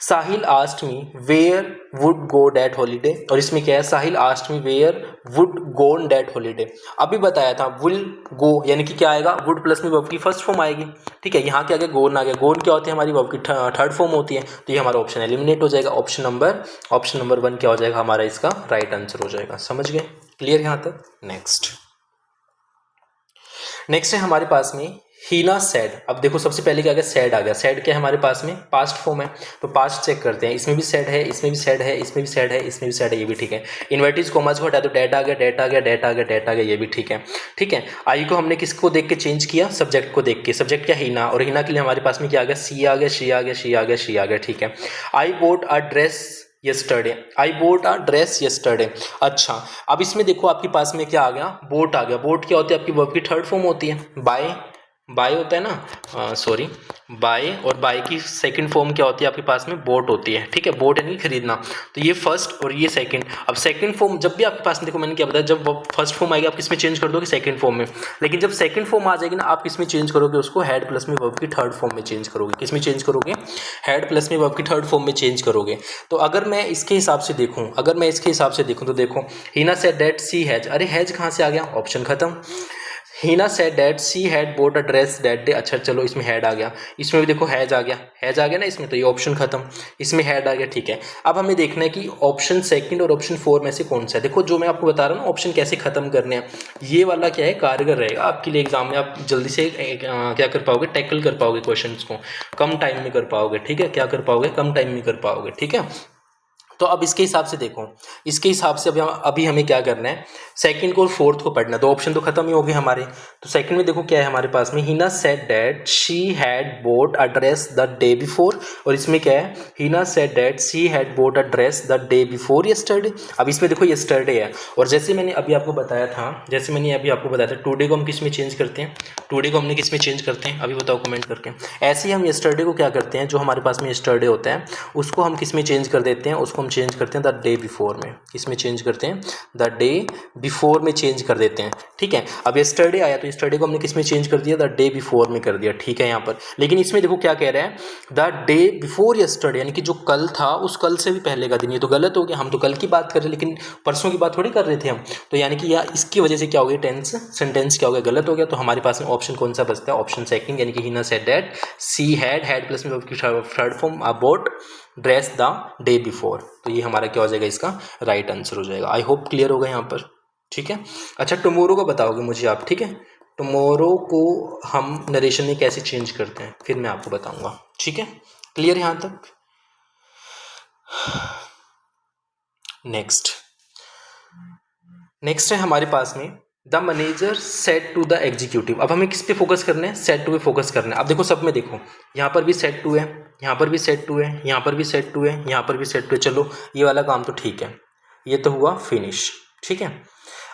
Sahil asked me where would go that holiday, और इसमें क्या है, Sahil asked me where would go on that holiday. अभी बताया था विल गो यानी कि क्या आएगा, वुड प्लस में वर्ब की फर्स्ट फॉर्म आएगी। ठीक है, यहाँ क्या आ गया, गोन आ गया। गोन क्या होती है, हमारी वर्ब की थर्ड फॉर्म होती है, तो ये हमारा ऑप्शन एलिमिनेट हो जाएगा। ऑप्शन नंबर 1 क्या हो जाएगा, हमारा इसका राइट आंसर हो जाएगा। समझ गए, क्लियर यहाँ तक। नेक्स्ट नेक्स्ट है हमारे पास में हीना सैड। अब देखो सबसे पहले क्या आ गया, सैड आ गया। सैड क्या है हमारे पास में, पास्ट फॉर्म है, तो पास्ट चेक करते हैं। इसमें भी सैड है, इसमें भी सैड है, इसमें भी सैड है, इसमें भी सैड है, ये भी ठीक है। इन्वर्टिज कोमास को हटा तो डेट आ गया, डेट आ गया, डेट आ गया, डेट आ गया, ये भी ठीक है। ठीक है, आई को हमने किसको देख के चेंज किया, सब्जेक्ट को देख के। सब्जेक्ट क्या, हीना, और हीना के लिए हमारे पास में क्या आ गया, सी आ गया, शी आ गया, शी आ गया, शी आ गया, ठीक है। आई boat a dress yesterday, I boat a dress yesterday. अच्छा, अब इसमें देखो आपके पास में क्या आ गया, बोट आ गया। बोट क्या होती है, आपकी वर्ब की थर्ड फॉर्म होती है, बाय। बाय होता है ना, सॉरी, बाय, और बाय की सेकंड फॉर्म क्या होती है आपके पास में, बोट होती है। ठीक है, बोट यानी खरीदना, तो ये फर्स्ट और ये सेकंड। अब सेकंड फॉर्म जब भी आपके पास में, देखो मैंने क्या बताया, जब फर्स्ट फॉर्म आएगी आप किसमें चेंज कर दोगे, सेकंड फॉर्म में। लेकिन जब सेकंड फॉर्म आ जाएगी ना, आप किसमें चेंज करोगे उसको, हेड प्लस में वर्ब की थर्ड फॉर्म में चेंज करोगे। किसमें चेंज करोगे, हेड प्लस में वर्ब की थर्ड फॉर्म में चेंज करोगे। तो अगर मैं इसके हिसाब से देखूँ, तो देखो, Heena said that she has, अरे हैज कहाँ से आ गया, ऑप्शन खत्म। Heena said that she had bought a dress that day. अच्छा चलो, इसमें हैड आ गया, इसमें भी देखो हैज आ गया, हैज आ गया ना इसमें, तो ये ऑप्शन खत्म। इसमें हैड आ गया, ठीक है। अब हमें देखना है कि ऑप्शन सेकंड और ऑप्शन 4 में से कौन सा है। देखो जो मैं आपको बता रहा हूँ ना, ऑप्शन कैसे खत्म करने हैं, ये वाला क्या है, कारगर रहेगा आपके लिए एग्जाम में। आप जल्दी से क्या कर पाओगे, टैकल कर पाओगे क्वेश्चन को, कम टाइम में कर पाओगे। ठीक है, क्या कर पाओगे, कम टाइम में कर पाओगे। ठीक है, तो अब इसके हिसाब से देखो, इसके हिसाब से अभी हमें क्या करना है, सेकंड को और फोर्थ को पढ़ना है। दो ऑप्शन तो खत्म ही हो गए हमारे। तो सेकंड में देखो क्या है हमारे पास में, Heena said that she had bought a dress the day before, और इसमें क्या है, Heena said that she had bought a dress the day before yesterday. अब इसमें देखो यस्टरडे है, और जैसे मैंने अभी आपको बताया था, टुडे को हम किस में चेंज करते हैं, टुडे को हमने किस में चेंज करते हैं, अभी बताओ कमेंट करके। ऐसे ही हम यस्टरडे को क्या करते हैं, जो हमारे पास में यस्टरडे होता है उसको हम किस में चेंज कर देते हैं, उसको हम चेंज करते हैं द डे बिफोर में। किस में चेंज करते हैं, द डे बिफोर में चेंज कर देते हैं। ठीक है, अब यस्टरडे आया तो यस्टरडे को हमने किस में चेंज कर दिया, द डे बिफोर में कर दिया। ठीक है यहाँ पर, लेकिन इसमें देखो क्या कह रहा है, द डे बिफोर यस्टरडे, यानी कि जो कल था उस कल से भी पहले का दिन। ये तो गलत हो गया, हम तो कल की बात कर रहे हैं, लेकिन परसों की बात थोड़ी कर रहे थे हम। तो यानी कि या इसकी वजह से क्या हो गया, टेंस सेंटेंस क्या हो गया, गलत हो गया। तो हमारे पास में ऑप्शन कौन सा बचता है, ऑप्शन सेकंड, यानी कि Heena said that she had plus में third form about dress the day before. तो ये हमारा क्या हो जाएगा, इसका राइट आंसर हो जाएगा। आई होप क्लियर होगा यहाँ पर। ठीक है, अच्छा टुमारो का बताओगे मुझे आप। ठीक है, टुमारो को हम नरेशन में कैसे चेंज करते हैं फिर मैं आपको बताऊंगा। ठीक है, क्लियर यहाँ तक। नेक्स्ट है हमारे पास में the manager said to the executive. अब हमें किस पे फोकस करना है, सेट टू पे फोकस करना है। अब देखो सब में देखो, यहाँ पर भी सेट टू है, यहाँ पर भी सेट टू है, यहाँ पर भी सेट टू है, यहाँ पर भी सेट टू है। चलो ये वाला काम तो ठीक है, ये तो हुआ फिनिश। ठीक है,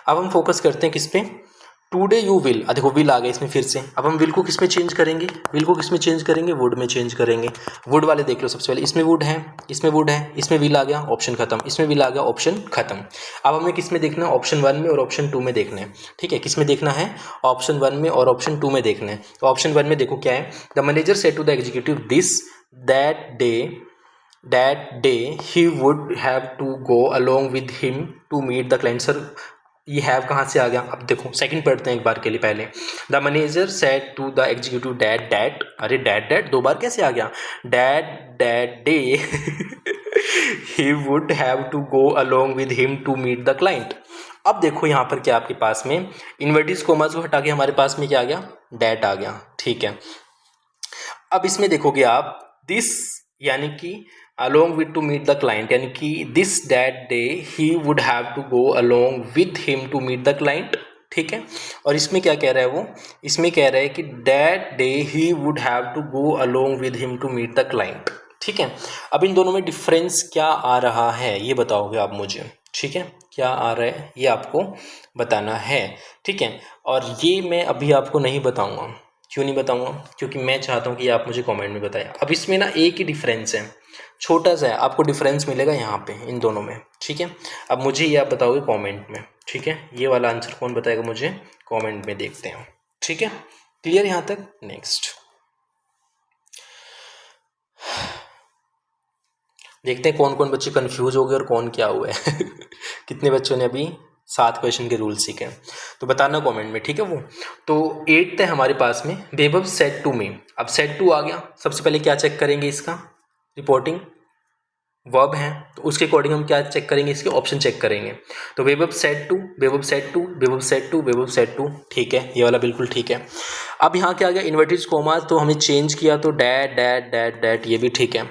अब हम फोकस करते हैं किस पे, टुडे यू विल। देखो विल आ गया इसमें फिर से। अब हम विल को किस में चेंज करेंगे, विल को किस में चेंज करेंगे, वुड में चेंज करेंगे। वुड वाले देख लो सबसे पहले, इसमें वुड है, इसमें वुड है, इसमें विल आ गया, ऑप्शन खत्म, इसमें विल आ गया, ऑप्शन खत्म। अब हमें किस में देखना है, ऑप्शन 1 में और ऑप्शन 2 में देखना है। ठीक है, किस में देखना है, ऑप्शन 1 में और ऑप्शन 2 में देखना है। तो ऑप्शन 1 में देखो क्या है, the manager said to the executive this that day he would have to go along with him to meet the client. Sir ये हैव कहाँ से आ गया, अब देखो सेकंड पढ़ते हैं एक बार के लिए पहले। The manager said to the executive that, अरे डैट दो बार कैसे आ गया, that day he would have to go along with him to meet the client. अब देखो यहाँ पर क्या आपके पास में इन्वर्टिस कोमास को हटा के हमारे पास में क्या आ गया, डैट आ गया। ठीक है, अब इसमें देखोगे आप दिस, यानी कि along with to meet the client, यानी कि this that day he would have to go along with him to meet the client. ठीक है, और इसमें क्या कह रहा है वो, इसमें कह रहा है कि that day he would have to go along with him to meet the client. ठीक है, अब इन दोनों में डिफरेंस क्या आ रहा है ये बताओगे आप मुझे। ठीक है, क्या आ रहा है ये आपको बताना है। ठीक है, और ये मैं अभी आपको नहीं बताऊंगा। क्यों नहीं बताऊंगा, क्योंकि मैं चाहता हूँ कि आप मुझे कमेंट में बताएं। अब इसमें ना एक ही डिफरेंस है, छोटा सा है, आपको डिफरेंस मिलेगा यहाँ पे इन दोनों में। ठीक है, अब मुझे ये आप बताओगे कमेंट में। ठीक है, ये वाला आंसर कौन बताएगा मुझे, कमेंट में देखते हैं। ठीक है, क्लियर यहाँ तक। नेक्स्ट देखते हैं कौन कौन बच्चे कंफ्यूज हो गए और कौन क्या हुआ है कितने बच्चों ने अभी 7 क्वेश्चन के रूल सीखे, तो बताना कमेंट में। ठीक है, वो तो 8th है हमारे पास में, बेबब सेट टू मी। अब सेट टू आ गया, सबसे पहले क्या चेक करेंगे, इसका रिपोर्टिंग। वर्ब हैं, तो उसके अकॉर्डिंग हम क्या चेक करेंगे, इसके ऑप्शन चेक करेंगे। तो verb said to, verb said to, verb said to, verb said to, ठीक है, ये वाला बिल्कुल ठीक है। अब यहाँ क्या आ गया, इन्वर्टेड कोमास, तो हमने चेंज किया तो डैट डैट डैट डैट, ये भी ठीक है।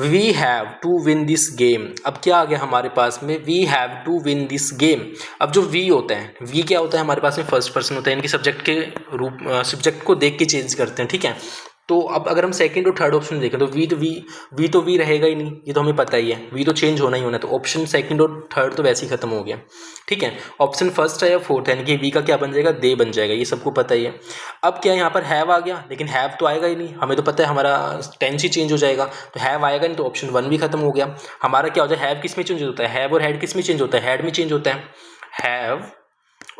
We have to win this game, अब क्या आ गया हमारे पास में, we have to win this game. अब जो वी होता है, वी क्या होता है हमारे पास में, फर्स्ट पर्सन होता है, इनके सब्जेक्ट के रूप, सब्जेक्ट को देख के चेंज करते हैं, ठीक है। तो अब अगर हम सेकंड और थर्ड ऑप्शन देखें तो वी तो वी रहेगा ही नहीं, ये तो हमें पता ही है, वी तो चेंज होना ही होना है, तो ऑप्शन सेकंड और थर्ड तो वैसे ही खत्म हो गया, ठीक है। ऑप्शन फर्स्ट है या फोर्थ है, यानी कि वी का क्या बन जाएगा, दे बन जाएगा, ये सबको पता ही है। अब क्या यहाँ पर हैव आ गया, लेकिन हैव तो आएगा ही नहीं, हमें तो पता है हमारा टेंस ही चेंज हो जाएगा, तो हैव आएगा नहीं, तो ऑप्शन वन भी खत्म हो गया। हमारा क्या हो जाए, हैव किस में चेंज होता है, हैव और हैड किस में चेंज होता है, हैड में चेंज होता है। हैव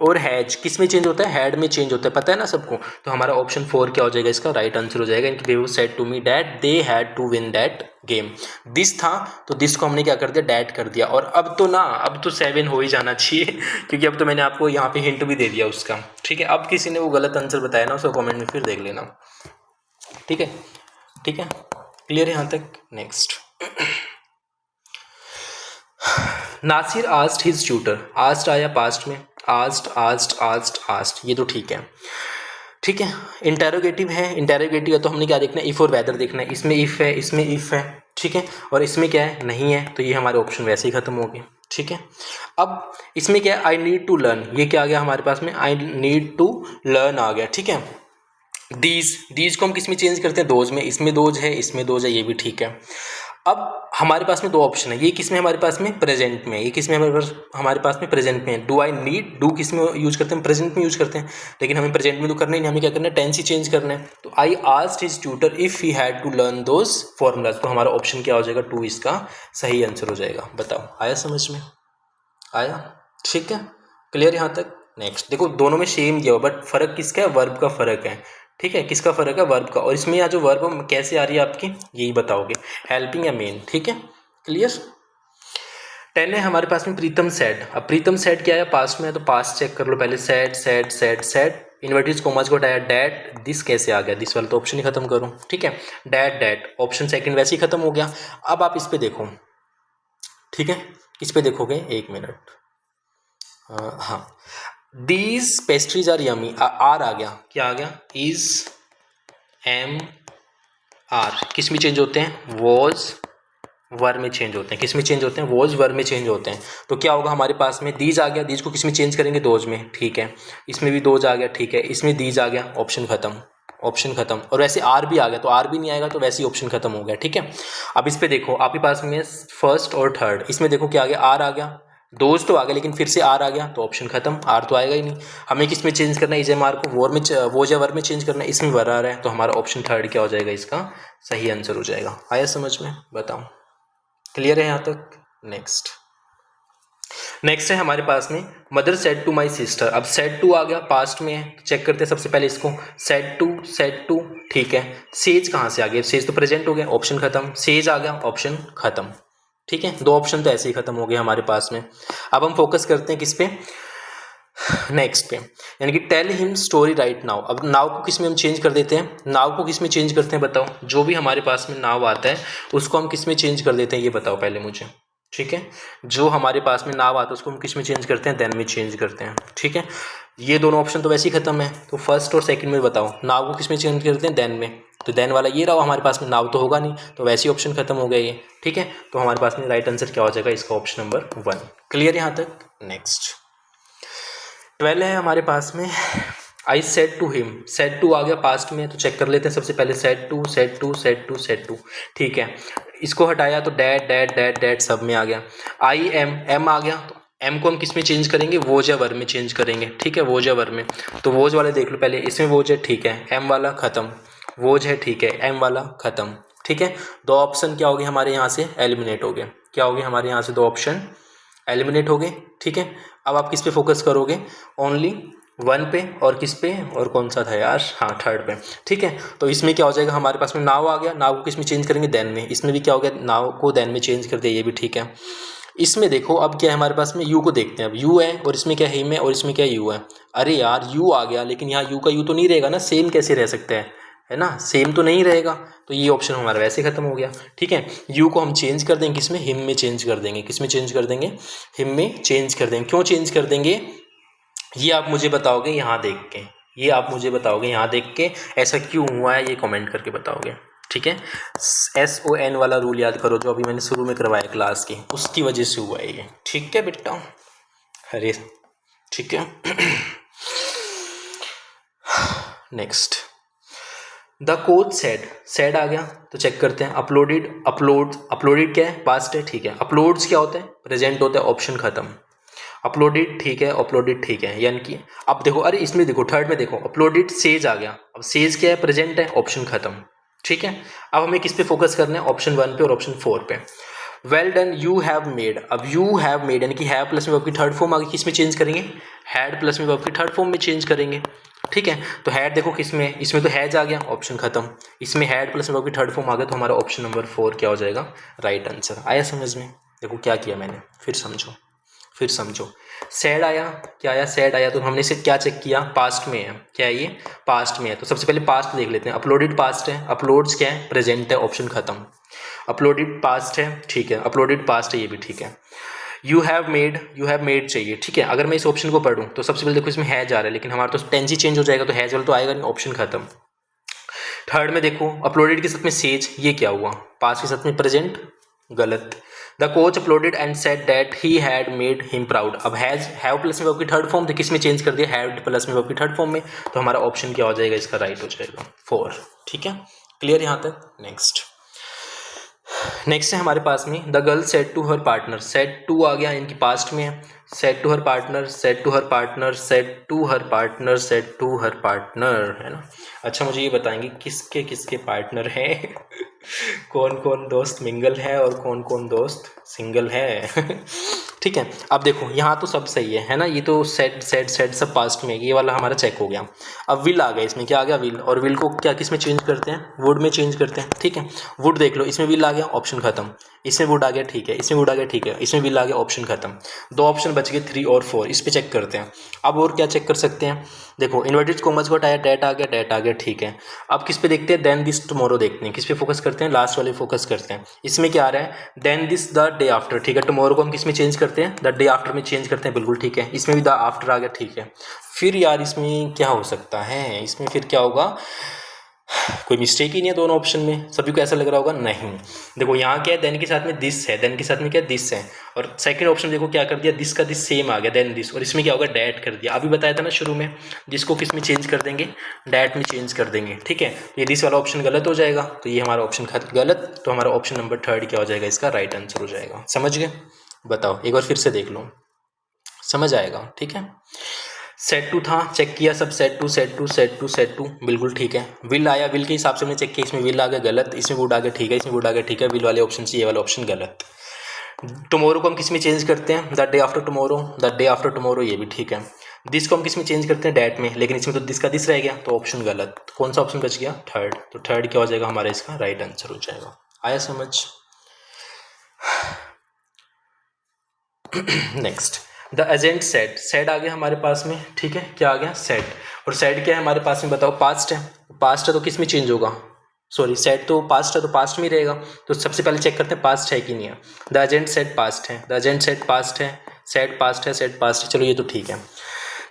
और हैज किस में चेंज होता है, हैड में चेंज होता है, पता है ना सबको। तो हमारा ऑप्शन 4 क्या हो जाएगा, इसका राइट आंसर हो जाएगा, इनकी they said to me that they had to win that game. This था तो दिस को हमने क्या कर दिया, डैट कर दिया। और अब तो ना, अब तो 7 हो ही जाना चाहिए क्योंकि अब तो मैंने आपको यहाँ पे हिंट भी दे दिया उसका, ठीक है। अब किसी ने वो गलत आंसर बताया ना, उसको कॉमेंट में फिर देख लेना, ठीक है, ठीक है, क्लियर है यहाँ तक। Next, Nasir asked his tutor, asked आया पास्ट में, आस्ट आस्ट आस्ट आस्ट, ये तो ठीक है, ठीक है। इंटेरोगेटिव है, इंटेरोगेटिव है तो हमने क्या देखना है, इफ़ और वेदर देखना है, इसमें इफ़ है, इसमें इफ़ है, ठीक है, और इसमें क्या है, नहीं है, तो ये हमारे ऑप्शन वैसे ही खत्म हो गए, ठीक है। अब इसमें क्या है, आई नीड टू लर्न, ये क्या आ गया हमारे पास में, आई नीड टू लर्न आ गया, ठीक है। दीज को हम किस में चेंज करते हैं, दोज में, इसमें दोज है, इसमें दोज है, ये भी ठीक है। अब हमारे पास में दो ऑप्शन है, ये किस में हमारे पास में, प्रेजेंट में, ये किस में हमारे पास में प्रेजेंट में है। डू आई नीड, डू किस में यूज करते हैं, प्रेजेंट में यूज करते हैं, लेकिन हमें प्रेजेंट में तो करना ही नहीं, हमें क्या करना है, टेंस ही चेंज करना है। तो I asked his tutor if he had to learn those formulas, तो हमारा ऑप्शन क्या हो जाएगा, 2 इसका सही आंसर हो जाएगा। बताओ आया समझ में, आया, ठीक है, क्लियर यहाँ तक। नेक्स्ट देखो, दोनों में सेम दिया हुआ, बट फर्क किसका है, वर्ब का फर्क है, ठीक है, किसका फर्क है, वर्ब का। और इसमें यहाँ जो वर्ब कैसे आ रही है आपकी, यही बताओगे, हेल्पिंग या मेन, ठीक है, क्लियर। 10 है हमारे पास में, प्रीतम सेड। अब प्रीतम सेड क्या है, पास्ट में है, तो पास्ट चेक कर लो पहले, said said said said, inverted commas को हटाया, डैट, दिस कैसे आ गया, दिस वाला तो ऑप्शन ही खत्म करो, ठीक है, डैट डैट, ऑप्शन सेकंड वैसे ही खत्म हो गया। अब आप इस पे देखो, ठीक है, इस पे देखोगे, 1 मिनट, हाँ, these pastries are yummy, are आ गया, क्या आ गया, इज एम आर, किस में चेंज होते हैं, वॉज वर में चेंज होते हैं, किस में चेंज होते हैं, वॉज वर में चेंज होते हैं। तो क्या होगा हमारे पास में, दीज आ गया, दीज को किस में चेंज करेंगे, दोज में, ठीक है, इसमें भी दोज आ गया, ठीक है, इसमें दीज आ गया, ऑप्शन खत्म, ऑप्शन खत्म। और वैसे आर भी आ गया, तो आर भी नहीं आएगा, तो वैसे ही ऑप्शन खत्म हो गया, ठीक है। अब इस पे देखो, आपके पास में फर्स्ट और थर्ड, इसमें देखो क्या आ गया, आर आ गया, दोस्त तो आ गया, लेकिन फिर से आर आ गया, तो ऑप्शन खत्म, आर तो आएगा ही नहीं। हमें किस में चेंज करना है, इज एम आर को वोर में, वोज या वर में चेंज करना है, इसमें वर आ रहा है, तो हमारा ऑप्शन थर्ड क्या हो जाएगा, इसका सही आंसर हो जाएगा। आया समझ में, बताओ क्लियर है यहाँ तक। नेक्स्ट, नेक्स्ट है हमारे पास में, mother said to my sister. अब सेड टू आ गया, पास्ट में है, चेक करते हैं सबसे पहले इसको, सेड टू, ठीक है। सेज कहाँ से आ गया, सेज तो प्रेजेंट हो गया, ऑप्शन खत्म, सेज आ गया, ऑप्शन खत्म, ठीक है। 2 ऑप्शन तो ऐसे ही खत्म हो गए हमारे पास में। अब हम फोकस करते हैं किस पे, नेक्स्ट पे, यानी कि tell him story right now. अब नाउ को किस में हम चेंज कर देते हैं, नाउ को किस में चेंज करते हैं, बताओ, जो भी हमारे पास में नाउ आता है उसको हम किस में चेंज कर देते हैं, ये बताओ पहले मुझे, ठीक है। जो हमारे पास में नाउ आता है उसको हम किस में चेंज करते हैं, देन में चेंज करते हैं, ठीक है। ये दोनों ऑप्शन तो वैसे ही खत्म है, तो फर्स्ट और सेकंड में बताओ, नाउ को किस में चेंज करते हैं, देन में, तो देन वाला ये रहा हमारे पास में, नाउ तो होगा नहीं, तो वैसे ही ऑप्शन खत्म हो गया ये, ठीक है। तो हमारे पास में राइट आंसर क्या हो जाएगा, इसका ऑप्शन नंबर 1, क्लियर यहाँ तक। नेक्स्ट, 12 है हमारे पास में, I said to him, said to आ गया पास्ट में, तो चेक कर लेते हैं सबसे पहले, said to said to said to said to, ठीक है। इसको हटाया तो डैड डैड डैड डैड सब में आ गया। आई एम आ गया, तो एम को हम किस में चेंज करेंगे, वोज या वर में चेंज करेंगे, ठीक है, वोज या वर में। तो वोज वाले देख लो पहले, इसमें वोज है, ठीक है, एम वाला खत्म, वोज है, ठीक है, एम वाला खत्म, ठीक है। 2 ऑप्शन क्या हो गए हमारे यहाँ से, एलिमिनेट हो गए, क्या हो गए हमारे यहाँ से, 2 ऑप्शन एलिमिनेट हो गए, ठीक है। अब आप किस पे फोकस करोगे, ओनली 1 पे, और किस पे, और कौन सा था यार, हाँ थर्ड पे, ठीक है। तो इसमें क्या हो जाएगा हमारे पास में, नाउ आ गया, नाउ को किस में चेंज करेंगे, देन में, इसमें भी क्या हो गया, नाउ को देन में चेंज कर दिया, ये भी ठीक है। इसमें देखो अब क्या है हमारे पास में, यू को देखते हैं, अब यू है और इसमें क्या है, हिम है और इसमें क्या है, यू है। अरे यार यू आ गया, लेकिन यहाँ यू का यू तो नहीं रहेगा ना, सेम कैसे रह सकता है, है ना, सेम तो नहीं रहेगा, तो ये ऑप्शन हमारा वैसे ख़त्म हो गया। ठीक है, यू को हम चेंज कर देंगे किस में, हिम में चेंज कर देंगे। किस में चेंज कर देंगे, हिम में चेंज कर देंगे। क्यों चेंज कर देंगे ये आप मुझे बताओगे यहाँ देख के, ये आप मुझे बताओगे यहाँ देख के, ऐसा क्यों हुआ है ये कमेंट करके बताओगे। ठीक है, SON वाला रूल याद करो जो अभी मैंने शुरू में करवाया क्लास की, उसकी वजह से हुआ है ये। ठीक है बेटा, अरे ठीक है। नेक्स्ट, द कोच सेड आ गया तो चेक करते हैं। अपलोडेड क्या है, पास्ट है, ठीक है। अपलोड्स क्या होता है, प्रेजेंट होता है, ऑप्शन खत्म। अपलोडेड ठीक है, अपलोडेड ठीक है, यानी कि अब देखो, अरे इसमें देखो थर्ड में देखो, अपलोडेड सेज आ गया। अब सेज क्या है, प्रेजेंट है, ऑप्शन खत्म। ठीक है, अब हमें किस पे फोकस करना है, ऑप्शन 1 पे और ऑप्शन 4 पे। Well done, you have made. अब यू हैव मेड यानी कि हैव प्लस में वर्ब की थर्ड फॉर्म आगे किस में चेंज करेंगे, हैड प्लस में वर्ब की थर्ड फॉर्म में चेंज करेंगे। ठीक है, तो हैड देखो किस में, इसमें तो हैज आ गया, ऑप्शन खत्म। इसमें हैड प्लस में वर्ब की थर्ड फॉर्म आ गया, तो हमारा ऑप्शन नंबर 4 क्या हो जाएगा, राइट आंसर। आया समझ में, देखो क्या किया मैंने, फिर समझो। सैड आया, क्या आया, सैड आया, तो हमने इसे क्या चेक किया, पास्ट में है, क्या है ये, पास्ट में है। तो सबसे पहले पास्ट देख लेते हैं। अपलोडेड पास्ट है, अपलोड्स क्या है, प्रेजेंट है, ऑप्शन खत्म। अपलोडेड पास्ट है, ठीक है, अपलोडेड पास्ट है, ये भी ठीक है। यू हैव मेड चाहिए, ठीक है। अगर मैं इस ऑप्शन को पढ़ूँ तो सबसे पहले देखो इसमें हैज आ रहा है, लेकिन हमारा तो टेंस ही चेंज हो जाएगा, तो हैज वाला तो आएगा नहीं, ऑप्शन खत्म। थर्ड में देखो, अपलोडेड के साथ में सेज, ये क्या हुआ, पास्ट के साथ में प्रेजेंट, गलत। The coach uploaded and said that he had made him proud. अब हैव प्लस में वर्ब की थर्ड फॉर्म, तो किस में चेंज कर दिया, हैड प्लस में वर्ब की थर्ड फॉर्म में, तो हमारा ऑप्शन क्या हो जाएगा, इसका राइट हो जाएगा 4। ठीक है, क्लियर यहाँ तक। नेक्स्ट है हमारे पास में, the girl said to her partner. Said to आ गया, इनकी पास्ट में है। Said to her partner, said to her partner, said to her partner, said to her partner, है ना। अच्छा, मुझे ये बताएंगे किसके किसके पार्टनर हैं कौन कौन दोस्त मिंगल है और कौन कौन दोस्त सिंगल है ठीक है, अब देखो यहाँ तो सब सही है ना, ये तो सेड सब पास्ट में, ये वाला हमारा चेक हो गया। अब विल आ गया, इसमें क्या आ गया, विल, और विल को क्या किस में चेंज करते हैं, वुड में चेंज करते हैं। ठीक है, वुड देख लो, इसमें विल आ गया, ऑप्शन खत्म। इसमें वुड आ गया, ठीक है, इसमें वुड आ गया, ठीक है, इसमें विल आ गया, ऑप्शन खत्म। 2 ऑप्शन बच गए, 3 और 4, इस पे चेक करते हैं। अब और क्या चेक कर सकते हैं, देखो इन्वर्टेड कॉमर्स को हटाया, डेट आ गया, ठीक है। अब किस पे देखते हैं, देन दिस टुमारो देखते हैं, किस पे फोकस करते हैं, लास्ट वाले फोकस करते हैं। इसमें क्या आ रहा है, then this the day after, ठीक है। टुमारो को हम किस में चेंज करते हैं, द डे आफ्टर में चेंज करते हैं, बिल्कुल ठीक है। इसमें भी द आफ्टर आ गया, ठीक है। फिर यार इसमें क्या हो सकता है, इसमें फिर क्या होगा, कोई मिस्टेक ही नहीं है दोनों ऑप्शन में, सभी को ऐसा लग रहा होगा, नहीं। देखो यहाँ क्या है, देन के साथ में दिस है, देन के साथ में क्या दिस है, और सेकंड ऑप्शन देखो क्या कर दिया, दिस का दिस सेम आ गया, देन दिस, और इसमें क्या होगा, डैट कर दिया। अभी बताया था ना शुरू में, जिसको किस में चेंज कर देंगे, डैट में चेंज कर देंगे। ठीक है, ये दिस वाला ऑप्शन गलत हो जाएगा, तो ये हमारा ऑप्शन गलत, तो हमारा ऑप्शन नंबर 3 क्या हो जाएगा, इसका राइट आंसर हो जाएगा। समझ गए, बताओ एक बार फिर से देख लो, समझ आएगा। ठीक है, सेट टू था, चेक किया सब, सेट टू बिल्कुल ठीक है। विल आया, विल के हिसाब से हमने चेक किया, इसमें विल आ गया गलत, इसमें वुड आ गया ठीक है, इसमें वुड आ गया ठीक है, विल वाले ऑप्शन से ये वाला ऑप्शन गलत। टुमारो को हम किस में चेंज करते हैं, द डे आफ्टर टुमारो, ये भी ठीक है। दिस को हम किस में चेंज करते हैं, डैट में, लेकिन इसमें तो दिस का दिस रह गया, तो ऑप्शन गलत। तो कौन सा ऑप्शन बच गया, थर्ड, तो थर्ड क्या हो जाएगा हमारा, इसका राइट आंसर हो जाएगा। आया समझ। नेक्स्ट, द एजेंट सेड आ गया हमारे पास में, ठीक है, क्या आ गया, सेड। और सेड क्या है हमारे पास में, बताओ, पास्ट है तो किस में चेंज होगा, सॉरी सेड तो पास्ट है तो पास्ट में ही रहेगा, तो सबसे पहले चेक करते हैं पास्ट है कि नहीं है। द एजेंट सेड पास्ट है, द एजेंट सेड पास्ट है, सेड पास्ट है, चलो ये तो ठीक है।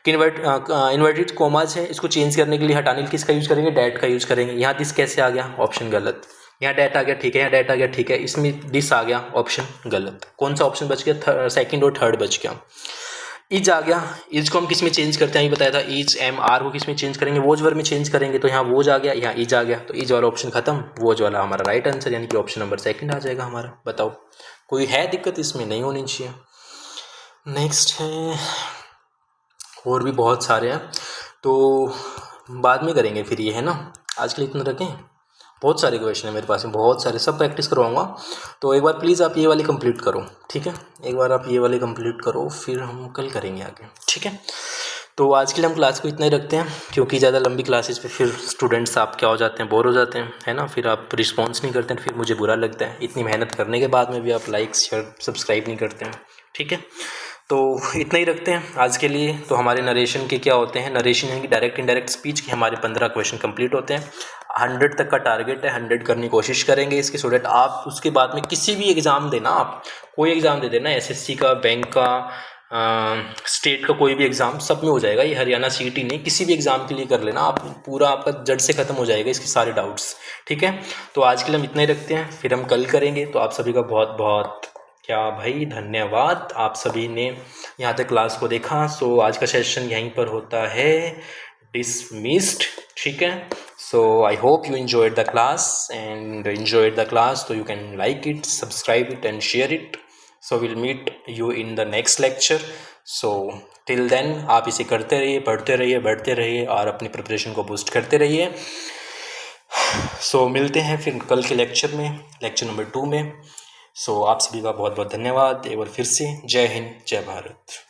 इन्वर्टेड कॉमाज है, इसको चेंज करने के लिए हटाने के लिए किसका यूज़ करेंगे, डैट का यूज़ करेंगे। यहाँ दिस कैसे आ गया, ऑप्शन गलत। यहाँ डैट आ गया, ठीक है, यहाँ डैट आ गया, ठीक है, इसमें दिस आ गया, ऑप्शन गलत। कौन सा ऑप्शन बच गया, सेकंड और थर्ड बच गया। इज आ गया, इज को हम किस में चेंज करते हैं, ये बताया था, इज एम आर को किस में चेंज करेंगे, वोज वर्ड में चेंज करेंगे, तो यहाँ वोज आ गया, यहाँ इज आ गया, तो इज वाला ऑप्शन खत्म, वोज वाला हमारा राइट आंसर, यानी कि ऑप्शन नंबर 2 आ जाएगा हमारा। बताओ कोई है दिक्कत, इसमें नहीं होनी चाहिए। नेक्स्ट है, और भी बहुत सारे हैं, तो बाद में करेंगे फिर ये, है ना, आज के लिए इतना रखें। बहुत सारे क्वेश्चन है मेरे पास में, बहुत सारे, सब प्रैक्टिस करवाऊंगा, तो एक बार प्लीज़ आप ये वाली कंप्लीट करो, ठीक है, एक बार आप ये वाली कंप्लीट करो, फिर हम कल करेंगे आगे, ठीक है। तो आज के लिए हम क्लास को इतना ही रखते हैं, क्योंकि ज़्यादा लंबी क्लासेस पे फिर स्टूडेंट्स आप क्या हो जाते हैं, बोर हो जाते हैं, है ना, फिर आप रिस्पॉन्स नहीं करते हैं, फिर मुझे बुरा लगता है, इतनी मेहनत करने के बाद में भी आप लाइक शेयर सब्सक्राइब नहीं करते हैं, ठीक है। तो इतना ही रखते हैं आज के लिए। तो हमारे नरेशन के क्या होते हैं, नरेशन यानी कि डायरेक्ट इनडायरेक्ट स्पीच के हमारे 15 क्वेश्चन कंप्लीट होते हैं। 100 तक का टारगेट है, 100 करने की कोशिश करेंगे इसके, सो डेट आप उसके बाद में किसी भी एग्ज़ाम देना, आप कोई एग्ज़ाम दे देना, एसएससी का, बैंक का, स्टेट का, कोई भी एग्ज़ाम, सब में हो जाएगा ये। हरियाणा सीईटी नहीं, किसी भी एग्ज़ाम के लिए कर लेना आप, पूरा आपका जड़ से ख़त्म हो जाएगा इसके सारे डाउट्स। ठीक है, तो आज के लिए हम इतना ही रखते हैं, फिर हम कल करेंगे। तो आप सभी का बहुत बहुत क्या भाई धन्यवाद, आप सभी ने यहाँ तक क्लास को देखा। सो आज का सेशन यहीं पर होता है डिसमिस्ड। ठीक है, so I hope you enjoyed the class, and enjoyed the class, so you can like it, subscribe it and share it. So we'll meet you in the next lecture. So till then आप इसे करते रहिए, पढ़ते रहिए, बढ़ते रहिए और अपनी प्रिपरेशन को बूस्ट करते रहिए। So मिलते हैं फिर कल के लेक्चर में, लेक्चर नंबर 2 में। So आप सभी का बहुत बहुत धन्यवाद एक बार फिर से। जय हिंद, जय भारत।